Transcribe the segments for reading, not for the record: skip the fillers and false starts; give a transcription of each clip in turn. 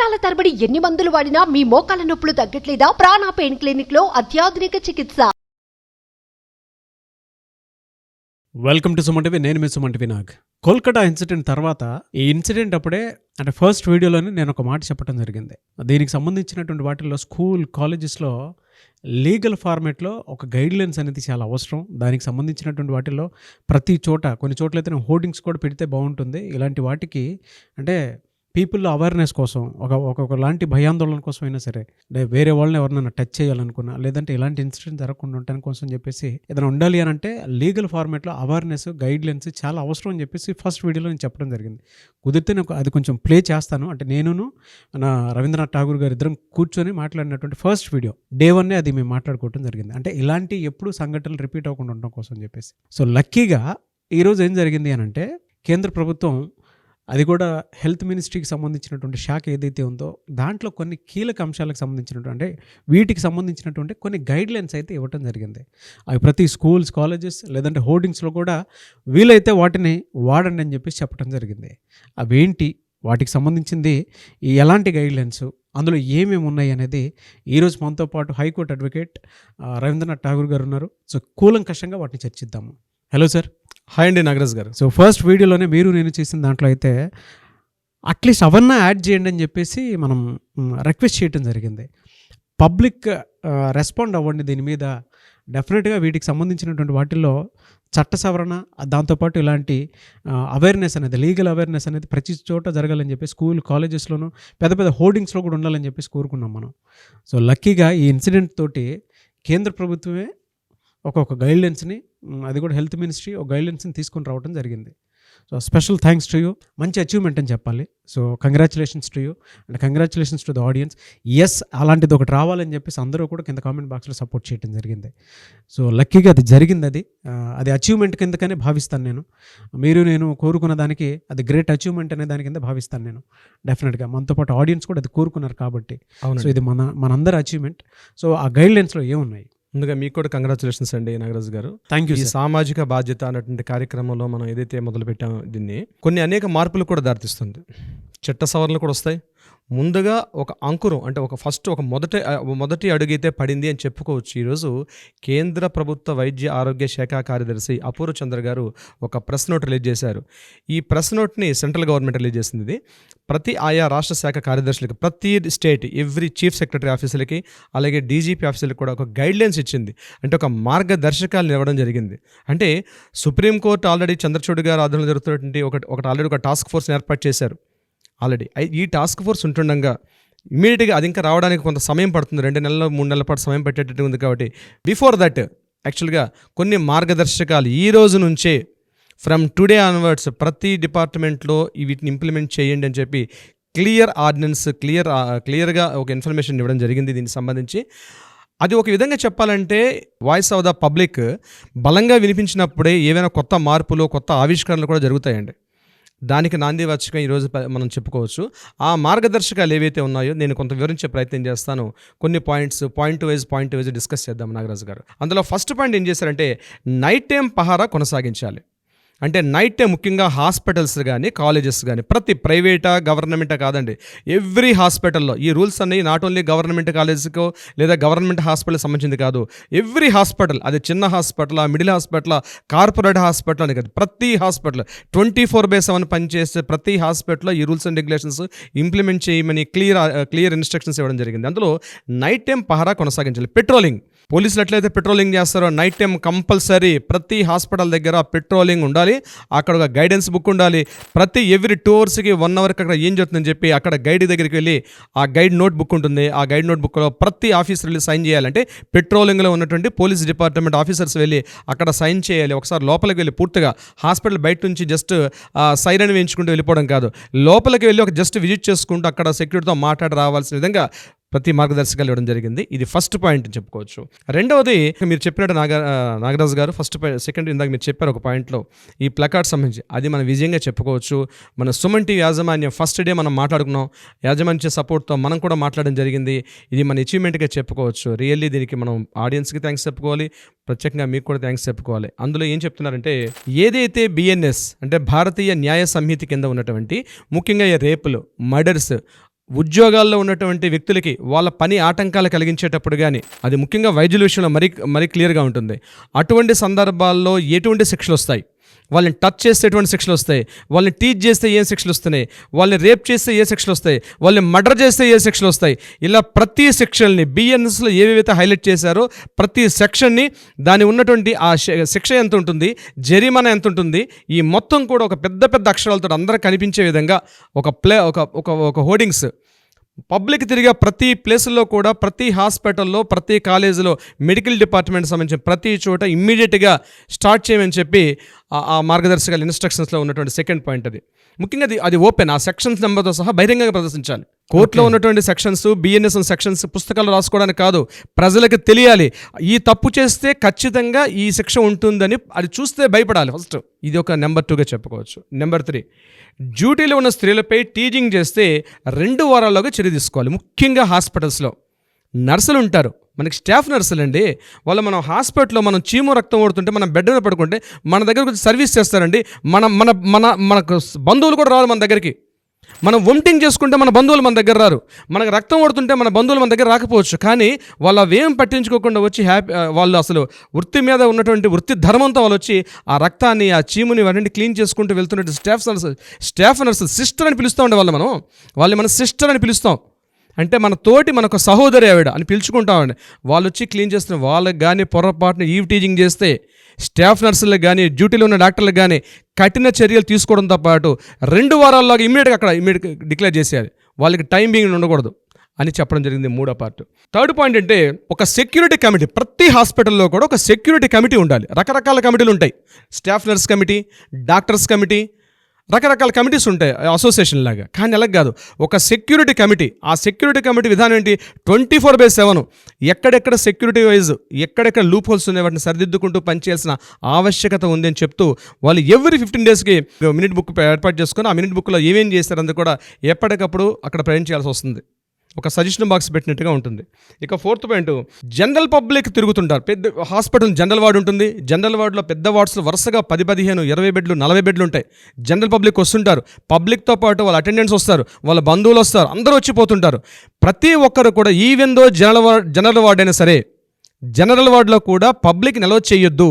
సంవత్సరాల తరబడి ఎన్ని మందులు వాడినా మీ మోకాల నొప్పులు తగ్గట్లేదా? ప్రాణ పెయిన్ క్లినిక్ లో అత్యాధునిక చికిత్స. Welcome to Suman TV. నేను మీ సుమన్ టీవీ నాగ్. కోల్కతా ఇన్సిడెంట్ తర్వాత ఈ ఇన్సిడెంట్ అప్పుడే అంటే ఫస్ట్ వీడియోలోనే నేను ఒక మాట చెప్పడం జరిగింది. దీనికి సంబంధించినటువంటి వాటిల్లో స్కూల్ కాలేజెస్లో లీగల్ ఫార్మేట్లో ఒక గైడ్లైన్స్ అనేది చాలా అవసరం. దానికి సంబంధించినటువంటి వాటిల్లో ప్రతి చోట కొన్ని చోట్లయితే హోర్డింగ్స్ కూడా పెడితే బాగుంటుంది. ఇలాంటి వాటికి అంటే పీపుల్లో అవేర్నెస్ కోసం ఒకలాంటి భయాందోళన కోసం అయినా సరే, అంటే వేరే వాళ్ళని ఎవరినైనా టచ్ చేయాలనుకున్నా, లేదంటే ఇలాంటి ఇన్సిడెంట్ జరగకుండా ఉండటానికి కోసం చెప్పేసి ఏదైనా ఉండాలి అని అంటే లీగల్ ఫార్మేట్లో అవేర్నెస్ గైడ్లైన్స్ చాలా అవసరం అని చెప్పేసి ఫస్ట్ వీడియోలో నేను చెప్పడం జరిగింది. కుదిరితే నాకు అది కొంచెం ప్లే చేస్తాను. అంటే నేనును నా రవీంద్రనాథ్ ఠాగూర్ గారు ఇద్దరం కూర్చొని మాట్లాడినటువంటి ఫస్ట్ వీడియో డే 1 అది మేము మాట్లాడుకోవడం జరిగింది. అంటే ఇలాంటి ఎప్పుడు సంఘటనలు రిపీట్ అవ్వకుండా ఉండడం కోసం చెప్పేసి. సో లక్కీగా ఈరోజు ఏం జరిగింది అని అంటే కేంద్ర ప్రభుత్వం అది కూడా హెల్త్ మినిస్ట్రీకి సంబంధించినటువంటి శాఖ ఏదైతే ఉందో దాంట్లో కొన్ని కీలక అంశాలకు సంబంధించినటువంటి అంటే వీటికి సంబంధించినటువంటి కొన్ని గైడ్లైన్స్ అయితే ఇవ్వటం జరిగింది. అవి ప్రతి స్కూల్స్, కాలేజెస్ లేదంటే హోర్డింగ్స్లో కూడా వీలైతే వాటిని వాడండి అని చెప్పేసి చెప్పడం జరిగింది. అవేంటి, వాటికి సంబంధించింది ఎలాంటి గైడ్లైన్స్, అందులో ఏమేమి ఉన్నాయి అనేది ఈరోజు మనతో పాటు హైకోర్టు అడ్వకేట్ రవీంద్రనాథ్ ఠాగూర్ గారు ఉన్నారు. సో కూలంకషంగా వాటిని చర్చిద్దాము. Hello sir. హాయ్ అండి నాగరాజ్ గారు. సో ఫస్ట్ వీడియోలోనే మీరు నేను చేసిన దాంట్లో అయితే అట్లీస్ట్ అవన్నా యాడ్ చేయండి అని చెప్పేసి మనం రిక్వెస్ట్ చేయడం జరిగింది. పబ్లిక్ రెస్పాండ్ అవ్వండి దీని మీద. డెఫినెట్గా వీటికి సంబంధించినటువంటి వాటిల్లో చట్ట సవరణ, దాంతోపాటు ఇలాంటి అవేర్నెస్ అనేది, లీగల్ అవేర్నెస్ అనేది ప్రతి చోట జరగాలని చెప్పి స్కూల్ కాలేజెస్లోనూ పెద్ద పెద్ద హోర్డింగ్స్లో కూడా ఉండాలని చెప్పేసి కోరుకున్నాం మనం. సో లక్కీగా ఈ ఇన్సిడెంట్ తోటి కేంద్ర ప్రభుత్వమే ఒక గైడ్లైన్స్ని, అది కూడా హెల్త్ మినిస్ట్రీ ఒక గైడ్లైన్స్ని తీసుకొని రావడం జరిగింది. So special thanks to you. మంచి అచీవ్మెంట్ అని చెప్పాలి. So congratulations to you and congratulations to the audience. Yes, అలాంటిది ఒకటి రావాలని చెప్పేసి అందరూ కూడా కింద కామెంట్ బాక్స్లో సపోర్ట్ చేయడం జరిగింది. సో లక్కీగా అది జరిగింది. అది అచీవ్మెంట్ కిందకనే భావిస్తాను నేను. మీరు నేను కోరుకున్న దానికి అది గ్రేట్ అచీవ్మెంట్ అనే దాని కింద భావిస్తాను నేను. డెఫినెట్గా మనతో పాటు ఆడియన్స్ కూడా అది కోరుకున్నారు కాబట్టి. సో ఇది మనందరి అచీవ్మెంట్. సో ఆ గైడ్లైన్స్లో ఏమున్నాయి? ముందుగా మీకు కూడా కంగ్రాచులేషన్స్ అండి నాగరాజ్ గారు. Thank you. ఈ సామాజిక బాధ్యత అన్నటువంటి కార్యక్రమంలో మనం ఏదైతే మొదలు పెట్టామో దీన్ని అనేక మార్పులు కూడా దారితీస్తుంది. చట్ట సవరణలు కూడా వస్తాయి. ముందుగా ఒక అంకురం అంటే ఒక మొదటి అడుగైతే పడింది అని చెప్పుకోవచ్చు. ఈరోజు కేంద్ర ప్రభుత్వ వైద్య ఆరోగ్య శాఖ కార్యదర్శి అపూర్వ చంద్ర గారు ఒక ప్రెస్ నోట్ రిలీజ్ చేశారు. ఈ ప్రెస్ నోట్ని సెంట్రల్ గవర్నమెంట్ రిలీజ్ చేసింది. ఇది ప్రతి ఆయా రాష్ట్ర శాఖ కార్యదర్శులకి, ప్రతి స్టేట్ ఎవ్రీ చీఫ్ సెక్రటరీ ఆఫీసులకి, అలాగే డీజీపీ ఆఫీసులకి కూడా ఒక గైడ్లైన్స్ ఇచ్చింది. అంటే ఒక మార్గదర్శకాలను ఇవ్వడం జరిగింది. అంటే సుప్రీంకోర్టు ఆల్రెడీ చంద్రచూడ్ గారు ఆధ్వర్యంలో జరుగుతున్నటువంటి ఆల్రెడీ ఒక టాస్క్ ఫోర్స్ని ఏర్పాటు చేశారు. ఆల్రెడీ ఈ టాస్క్ ఫోర్స్ ఉంటుండగా ఇమీడియట్గా అది ఇంకా రావడానికి కొంత సమయం పడుతుంది. 2 నెలలు 3 నెలల పాటు సమయం పెట్టేటట్టు ఉంది. కాబట్టి బిఫోర్ దట్ యాక్చువల్గా కొన్ని మార్గదర్శకాలు ఈ రోజు నుంచే ఫ్రమ్ టుడే ఆన్వర్డ్స్ ప్రతి డిపార్ట్మెంట్లో వీటిని ఇంప్లిమెంట్ చేయండి అని చెప్పి క్లియర్ ఆర్డినెన్స్ క్లియర్గా ఒక ఇన్ఫర్మేషన్ ఇవ్వడం జరిగింది. దీనికి సంబంధించి అది ఒక విధంగా చెప్పాలంటే వాయిస్ ఆఫ్ ద పబ్లిక్ బలంగా వినిపించినప్పుడే ఏవైనా కొత్త మార్పులు, కొత్త ఆవిష్కరణలు కూడా జరుగుతాయండి. దానికి నాంది వాచకం ఈరోజు మనం చెప్పుకోవచ్చు. ఆ మార్గదర్శకాలు ఏవైతే ఉన్నాయో నేను కొంత వివరించే ప్రయత్నం చేస్తాను. కొన్ని పాయింట్ వైజ్ డిస్కస్ చేద్దాం నాగరాజు గారు. అందులో ఫస్ట్ పాయింట్ ఏం చేశారంటే నైట్ టైం పహారా కొనసాగించాలి. అంటే నైట్ టైం ముఖ్యంగా హాస్పిటల్స్ కానీ, కాలేజెస్ కానీ, ప్రతి ప్రైవేటా గవర్నమెంటా కాదండి, ఎవ్రీ హాస్పిటల్లో ఈ రూల్స్ అన్నీ నాట్ ఓన్లీ గవర్నమెంట్ కాలేజ్కో లేదా గవర్నమెంట్ హాస్పిటల్ సంబంధించింది కాదు. ఎవ్రీ హాస్పిటల్, అది చిన్న hospital, middle hospital, corporate hospital అని కాదు, ప్రతి హాస్పిటల్ 24/7 పనిచేసే ప్రతి హాస్పిటల్లో ఈ రూల్స్ అండ్ రెగ్యులేషన్స్ ఇంప్లిమెంట్ చేయమని క్లియర్ ఇన్స్ట్రక్షన్స్ ఇవ్వడం జరిగింది. అందులో నైట్ టైం పహారా కొనసాగించాలి. పెట్రోలింగ్, పోలీసులు ఎట్లయితే పెట్రోలింగ్ చేస్తారో నైట్ టైం కంపల్సరీ ప్రతి హాస్పిటల్ దగ్గర పెట్రోలింగ్ ఉండాలి. అక్కడ ఒక గైడెన్స్ బుక్ ఉండాలి. ప్రతి ఎవ్రీ 2 అవర్స్కి 1 అవర్కి అక్కడ ఏం జరుగుతుందని చెప్పి అక్కడ గైడ్ దగ్గరికి వెళ్ళి ఆ గైడ్ నోట్ బుక్ ఉంటుంది. ఆ గైడ్ నోట్ బుక్లో ప్రతి ఆఫీసర్ వెళ్ళి సైన్ చేయాలంటే పెట్రోలింగ్లో ఉన్నటువంటి పోలీస్ డిపార్ట్మెంట్ ఆఫీసర్స్ వెళ్ళి అక్కడ సైన్ చేయాలి. ఒకసారి లోపలికి వెళ్ళి పూర్తిగా హాస్పిటల్ బయట నుంచి జస్ట్ సైరన్ వేయించుకుంటూ వెళ్ళిపోవడం కాదు, లోపలికి వెళ్ళి ఒక జస్ట్ విజిట్ చేసుకుంటూ అక్కడ సెక్యూరిటీతో మాట్లాడి రావాల్సిన విధంగా ప్రతి మార్గదర్శకాలు ఇవ్వడం జరిగింది. ఇది ఫస్ట్ పాయింట్ అని చెప్పుకోవచ్చు. రెండవది మీరు చెప్పినట్టు నాగరాజు గారు సెకండ్ ఇందాక మీరు చెప్పారు ఒక పాయింట్లో ఈ ప్లకార్డ్ సంబంధించి, అది మనం విజయంగా చెప్పుకోవచ్చు. మన సుమన్ టీవీ యాజమాన్యం ఫస్ట్ డే మనం మాట్లాడుకున్నాం, యాజమాన్య సపోర్ట్తో మనం కూడా మాట్లాడడం జరిగింది. ఇది మన అచీవ్మెంట్గా చెప్పుకోవచ్చు. రియల్లీ దీనికి మనం ఆడియన్స్కి థ్యాంక్స్ చెప్పుకోవాలి, ప్రత్యేకంగా మీకు కూడా థ్యాంక్స్ చెప్పుకోవాలి. అందులో ఏం చెప్తున్నారంటే ఏదైతే బిఎన్ఎస్ అంటే భారతీయ న్యాయ సంహిత కింద ఉన్నటువంటి ముఖ్యంగా రేపులు, మర్డర్స్, ఉద్యోగాల్లో ఉన్నటువంటి వ్యక్తులకి వాళ్ళ పని ఆటంకాలు కలిగించేటప్పుడు కానీ, అది ముఖ్యంగా వైద్యుల విషయంలో మరీ క్లియర్గా ఉంటుంది. అటువంటి సందర్భాల్లో ఎటువంటి శిక్షలు వస్తాయి, వాళ్ళని టచ్ చేస్తే ఎటువంటి శిక్షలు వస్తాయి, వాళ్ళని టీచ్ చేస్తే ఏ శిక్షలు వస్తున్నాయి, వాళ్ళని రేప్ చేస్తే ఏ శిక్షలు వస్తాయి, వాళ్ళని మర్డర్ చేస్తే ఏ శిక్షలు వస్తాయి, ఇలా ప్రతి సెక్షన్ని బిఎన్ఎస్లో ఏవేవైతే హైలైట్ చేశారో ప్రతి సెక్షన్ని దాని ఉన్నటువంటి ఆ శిక్ష ఎంత ఉంటుంది, జరిమానా ఎంత ఉంటుంది, ఈ మొత్తం కూడా ఒక పెద్ద పెద్ద అక్షరాలతో అందరూ కనిపించే విధంగా ఒక హోర్డింగ్స్ పబ్లిక్ తిరిగే ప్రతి ప్లేసుల్లో కూడా, ప్రతి హాస్పిటల్లో, ప్రతి కాలేజీలో, మెడికల్ డిపార్ట్మెంట్ సంబంధించిన ప్రతి చోట ఇమ్మీడియట్గా స్టార్ట్ చేయమని చెప్పి ఆ మార్గదర్శకాల ఇన్స్ట్రక్షన్స్లో ఉన్నటువంటి సెకండ్ పాయింట్ అది. ముఖ్యంగా అది ఓపెన్, ఆ సెక్షన్స్ నెంబర్తో సహా బహిరంగంగా ప్రదర్శించాలి. కోర్టులో ఉన్నటువంటి సెక్షన్స్, బిఎన్ఎస్ సెక్షన్స్ పుస్తకాలు రాసుకోవడానికి కాదు, ప్రజలకు తెలియాలి. ఈ తప్పు చేస్తే ఖచ్చితంగా ఈ శిక్ష ఉంటుందని అది చూస్తే భయపడాలి ఫస్ట్. ఇది ఒక నెంబర్ 2గా చెప్పుకోవచ్చు. నెంబర్ 3, డ్యూటీలో ఉన్న స్త్రీలపై టీజింగ్ చేస్తే 2 వారాల్లోగా చర్య తీసుకోవాలి. ముఖ్యంగా హాస్పిటల్స్లో నర్సులు ఉంటారు, మనకి స్టాఫ్ నర్సులు అండి. వాళ్ళు మనం హాస్పిటల్లో మనం చీము రక్తం ఓడుతుంటే మనం బెడ్ మీద పడుకుంటే మన దగ్గరకు వచ్చి సర్వీస్ చేస్తారండి. మనకు బంధువులు కూడా రావాలి మన దగ్గరికి. మనం వొమిటింగ్ చేసుకుంటే మన బంధువులు మన దగ్గర రారు, మనకు రక్తం ఓడుతుంటే మన బంధువులు మన దగ్గర రాకపోవచ్చు. కానీ వాళ్ళు అవేం పట్టించుకోకుండా వచ్చి వాళ్ళు అసలు వృత్తి మీద ఉన్నటువంటి వృత్తి ధర్మంతో వాళ్ళు వచ్చి ఆ రక్తాన్ని, ఆ చీముని వాటిని క్లీన్ చేసుకుంటూ వెళ్తున్నట్టు స్టాఫ్ నర్సు సిస్టర్ అని పిలుస్తూ ఉండే వాళ్ళని మనం సిస్టర్ అని పిలుస్తాం. అంటే మనకు సహోదరి ఆవిడ అని పిలుచుకుంటామండి. వాళ్ళు వచ్చి క్లీన్ చేస్తున్న వాళ్ళకి కానీ పొరపాటున ఈవ్ టీజింగ్ చేస్తే స్టాఫ్ నర్సులకు కానీ, డ్యూటీలో ఉన్న డాక్టర్లకు కానీ కఠిన చర్యలు తీసుకోవడంతో పాటు 2 వారాల్లోగా ఇమ్మీడియట్గా డిక్లేర్ చేసేయాలి. వాళ్ళకి టైం బీయింగ్ ఉండకూడదు అని చెప్పడం జరిగింది. 3వ పార్ట్. థర్డ్ పాయింట్ అంటే ఒక సెక్యూరిటీ కమిటీ. ప్రతి హాస్పిటల్లో కూడా ఒక సెక్యూరిటీ కమిటీ ఉండాలి. రకరకాల కమిటీలు ఉంటాయి. Staff nurse committee, doctors committee, రకరకాల కమిటీస్ ఉంటాయి అసోసియేషన్ లాగా. కానీ అలా కాదు, ఒక సెక్యూరిటీ కమిటీ. ఆ సెక్యూరిటీ కమిటీ విధానం ఏంటి, 24/7 ఎక్కడెక్కడ సెక్యూరిటీ వైజ్ ఎక్కడెక్కడ లూప్ హోల్స్ ఉన్నాయి వాటిని సరిదిద్దుకుంటూ పనిచేయాల్సిన ఆవశ్యకత ఉంది అని చెప్తూ వాళ్ళు ఎవ్రీ 15 డేస్కి మినిట్ బుక్ ఏర్పాటు చేసుకొని ఆ మినిట్ బుక్లో ఏమేం చేస్తారన్నది కూడా ఎప్పటికప్పుడు అక్కడ ప్రజెంట్ చేయాల్సి వస్తుంది. ఒక సజెషన్ బాక్స్ పెట్టినట్టుగా ఉంటుంది. ఇక 4th పాయింట్, జనరల్ పబ్లిక్ తిరుగుతుంటారు. పెద్ద హాస్పిటల్ జనరల్ వార్డు ఉంటుంది. జనరల్ వార్డులో పెద్ద వార్డ్స్లో వరుసగా 10, 15, 20 బెడ్లు, 40 బెడ్లు ఉంటాయి. జనరల్ పబ్లిక్ వస్తుంటారు. పబ్లిక్తో పాటు వాళ్ళ అటెండెన్స్ వస్తారు, వాళ్ళ బంధువులు వస్తారు, అందరూ వచ్చిపోతుంటారు. ప్రతి ఒక్కరు కూడా ఈవెన్ దో జనరల్ వార్డ్ అయినా సరే, జనరల్ వార్డులో కూడా పబ్లిక్ నిల్వ చేయొద్దు.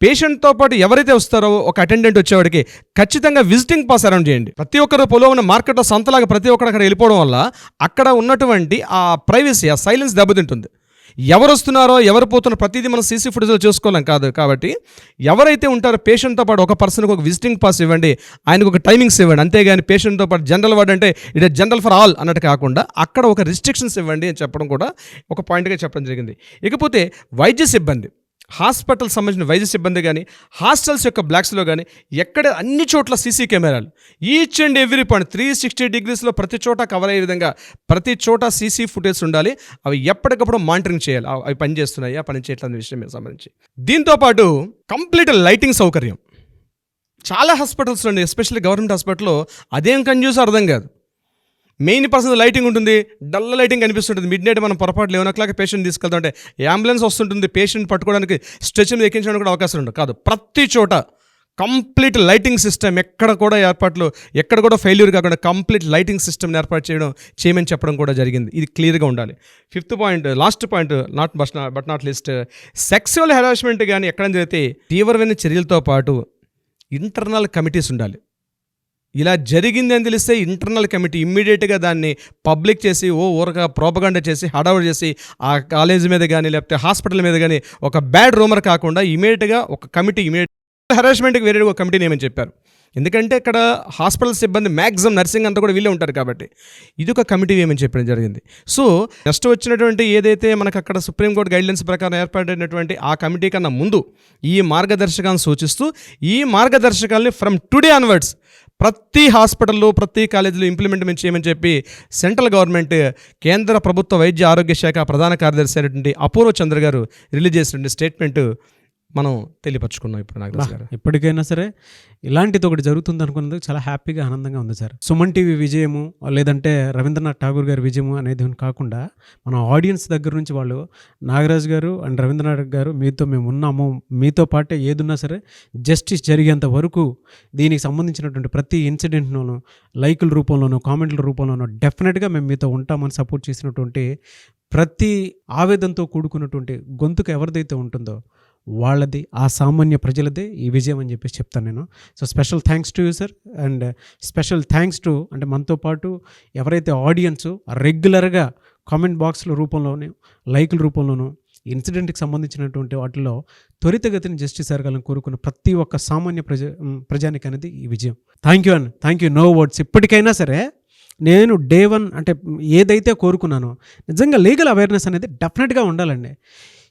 పేషెంట్తో పాటు ఎవరైతే వస్తారో ఒక అటెండెంట్ వచ్చేవాడికి ఖచ్చితంగా విజిటింగ్ పాస్ అరౌండ్ చేయండి. ప్రతి ఒక్కరు పొలో ఉన్న మార్కెట్లో సంతలాగా ప్రతి ఒక్కరు అక్కడ వెళ్ళిపోవడం వల్ల అక్కడ ఉన్నటువంటి ఆ ప్రైవసీ, ఆ సైలెన్స్ దెబ్బతింటుంది. ఎవరు వస్తున్నారో ఎవరు పోతున్నారో ప్రతిదీ మనం సీసీ ఫుటేజ్లో చూసుకోలేం కాదు. కాబట్టి ఎవరైతే ఉంటారో పేషెంట్తో పాటు ఒక పర్సన్కి ఒక విజిటింగ్ పాస్ ఇవ్వండి, ఆయనకు ఒక టైమింగ్స్ ఇవ్వండి. అంతేగాని పేషెంట్తో పాటు జనరల్ వార్డ్ అంటే ఇట్ జనరల్ ఫర్ ఆల్ అన్నట్టు కాకుండా అక్కడ ఒక రిస్ట్రిక్షన్స్ ఇవ్వండి అని చెప్పడం కూడా ఒక పాయింట్గా చెప్పడం జరిగింది. ఇకపోతే వైద్య సిబ్బంది, హాస్పిటల్ సంబంధించిన వైద్య సిబ్బంది కానీ, హాస్టల్స్ యొక్క బ్లాక్స్లో కానీ ఎక్కడ అన్ని చోట్ల సీసీ కెమెరాలు, ఈచ్ అండ్ ఎవ్రీ పాయింట్ 360 degreesలో ప్రతి చోట కవర్ అయ్యే విధంగా ప్రతి చోట సీసీ ఫుటేజ్ ఉండాలి. అవి ఎప్పటికప్పుడు మానిటరింగ్ చేయాలి, అవి పని చేస్తున్నాయా పని చేయట్లేని విషయం మీద సంబంధించి. దీంతోపాటు కంప్లీట్ లైటింగ్ సౌకర్యం చాలా హాస్పిటల్స్లో అండి, ఎస్పెషల్లీ గవర్నమెంట్ హాస్పిటల్లో అదేం కన్యూస్ అర్థం కాదు. మెయిన్ పర్సన్ లైటింగ్ ఉంటుంది, డల్ లైటింగ్ కనిపిస్తుంటుంది. మిడ్ నైట్ మనం పొరపాటు 11 o'clock పేషెంట్ తీసుకెళ్తా ఉంటే అంబులెన్స్ వస్తుంటుంది, పేషెంట్ పట్టుకోవడానికి స్ట్రెచర్ మీద ఎక్కించడానికి కూడా అవకాశం ఉండదు. కాదు, ప్రతి చోట కంప్లీట్ లైటింగ్ సిస్టమ్, ఎక్కడ కూడా ఏర్పాట్లు ఎక్కడ కూడా ఫెయిల్యూర్ కాకుండా కంప్లీట్ లైటింగ్ సిస్టమ్ని ఏర్పాటు చేయమని చెప్పడం కూడా జరిగింది. ఇది క్లియర్గా ఉండాలి. 5th point, last point, but not list, sexual harassment కానీ ఎక్కడ జరిగితే తీవ్రమైన చర్యలతో పాటు ఇంటర్నల్ కమిటీస్ ఉండాలి. ఇలా జరిగింది అని తెలిస్తే ఇంటర్నల్ కమిటీ ఇమ్మీడియట్గా దాన్ని పబ్లిక్ చేసి ఊరగా ప్రోపగండా చేసి హడావుడి చేసి ఆ కాలేజ్ మీద కానీ లేకపోతే హాస్పిటల్ మీద కానీ ఒక బ్యాడ్ రూమర్ కాకుండా ఇమీడియట్గా ఒక కమిటీ హెరాస్మెంట్కి వేరే ఒక కమిటీని ఏమని చెప్పారు. ఎందుకంటే ఇక్కడ హాస్పిటల్ సిబ్బంది మ్యాక్సిమం నర్సింగ్ అంతా కూడా వీళ్ళే ఉంటారు కాబట్టి ఇది ఒక కమిటీ ఏమని చెప్పడం జరిగింది. సో నెక్స్ట్ వచ్చినటువంటి ఏదైతే మనకు అక్కడ సుప్రీంకోర్టు గైడ్లైన్స్ ప్రకారం ఏర్పడినటువంటి ఆ కమిటీ కన్నా ముందు ఈ మార్గదర్శకాలను సూచిస్తూ ఈ మార్గదర్శకాలని ఫ్రమ్ టుడే ఆన్వర్డ్స్ ప్రతి హాస్పిటల్లో ప్రతి కాలేజీలో ఇంప్లిమెంట్ చేయమని చెప్పి సెంట్రల్ గవర్నమెంట్ కేంద్ర ప్రభుత్వ వైద్య ఆరోగ్య శాఖ ప్రధాన కార్యదర్శి అయినటువంటి అపూర్వ చంద్ర గారు రిలీజ్ చేసినటువంటి స్టేట్మెంట్ మనం తెలియపరచుకున్నాం ఇప్పుడు నాగరాజ్ గారు. ఎప్పటికైనా సరే ఇలాంటిది ఒకటి జరుగుతుంది అనుకున్నందుకు చాలా హ్యాపీగా ఆనందంగా ఉంది సార్. సుమన్ టీవీ విజయము లేదంటే రవీంద్రనాథ్ ఠాగూర్ గారి విజయము అనేది కాకుండా మన ఆడియన్స్ దగ్గర నుంచి వాళ్ళు నాగరాజ్ గారు అండ్ రవీంద్రనాథ్ గారు మీతో మేము ఉన్నాము, మీతో పాటే ఏదున్నా సరే జస్టిస్ జరిగేంత వరకు దీనికి సంబంధించినటువంటి ప్రతి ఇన్సిడెంట్లోనూ లైకుల రూపంలోనూ కామెంట్ల రూపంలోనూ డెఫినెట్గా మేము మీతో ఉంటామని సపోర్ట్ చేసినటువంటి ప్రతి ఆవేదనతో కూడుకున్నటువంటి గొంతుకు ఎవరిదైతే ఉంటుందో వాళ్ళది, ఆ సామాన్య ప్రజలదే ఈ విజయం అని చెప్పేసి చెప్తాను నేను. So special thanks to you sir, and special thanks to అంటే మనతో పాటు ఎవరైతే ఆడియన్స్ రెగ్యులర్గా కామెంట్ బాక్స్ల రూపంలోనే లైకుల రూపంలోనూ ఇన్సిడెంట్కి సంబంధించినటువంటి వాటిలో త్వరితగతిని జస్టిస్ జరగాలని కోరుకున్న ప్రతి ఒక్క సామాన్య ప్రజానికి అనేది ఈ విజయం. Thank you, no words. ఇప్పటికైనా సరే నేను డే 1 అంటే ఏదైతే కోరుకున్నానో నిజంగా లీగల్ అవేర్నెస్ అనేది డెఫినెట్గా ఉండాలండి.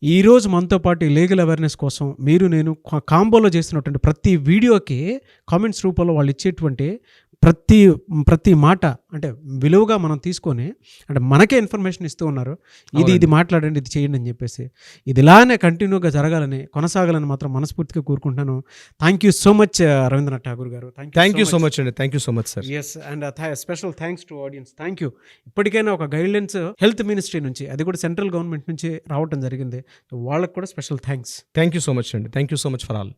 ఈరోజు మనతో పాటు ఈ లీగల్ అవేర్నెస్ కోసం నేను కాంబోలో చేసినటువంటి ప్రతి వీడియోకి కామెంట్స్ రూపంలో వాళ్ళు ఇచ్చేటువంటి ప్రతి మాట అంటే విలువగా మనం తీసుకొని అంటే మనకే ఇన్ఫర్మేషన్ ఇస్తూ ఉన్నారు, ఇది మాట్లాడండి, ఇది చేయండి అని చెప్పేసి. ఇది ఇలానే కంటిన్యూగా జరగాలని కొనసాగాలని మాత్రం మనస్ఫూర్తిగా కోరుకుంటాను. Thank you so much Rabindranath Tagore garu. Thank you so much అండి. Thank you so much sir. Yes, and special thanks to audience. Thank you. ఇప్పటికైనా ఒక గైడ్లైన్స్ హెల్త్ మినిస్ట్రీ నుంచి, అది కూడా సెంట్రల్ గవర్నమెంట్ నుంచి రావటం జరిగింది. వాళ్ళకు కూడా special thanks. Thank you so much అండి. Thank you so much for all.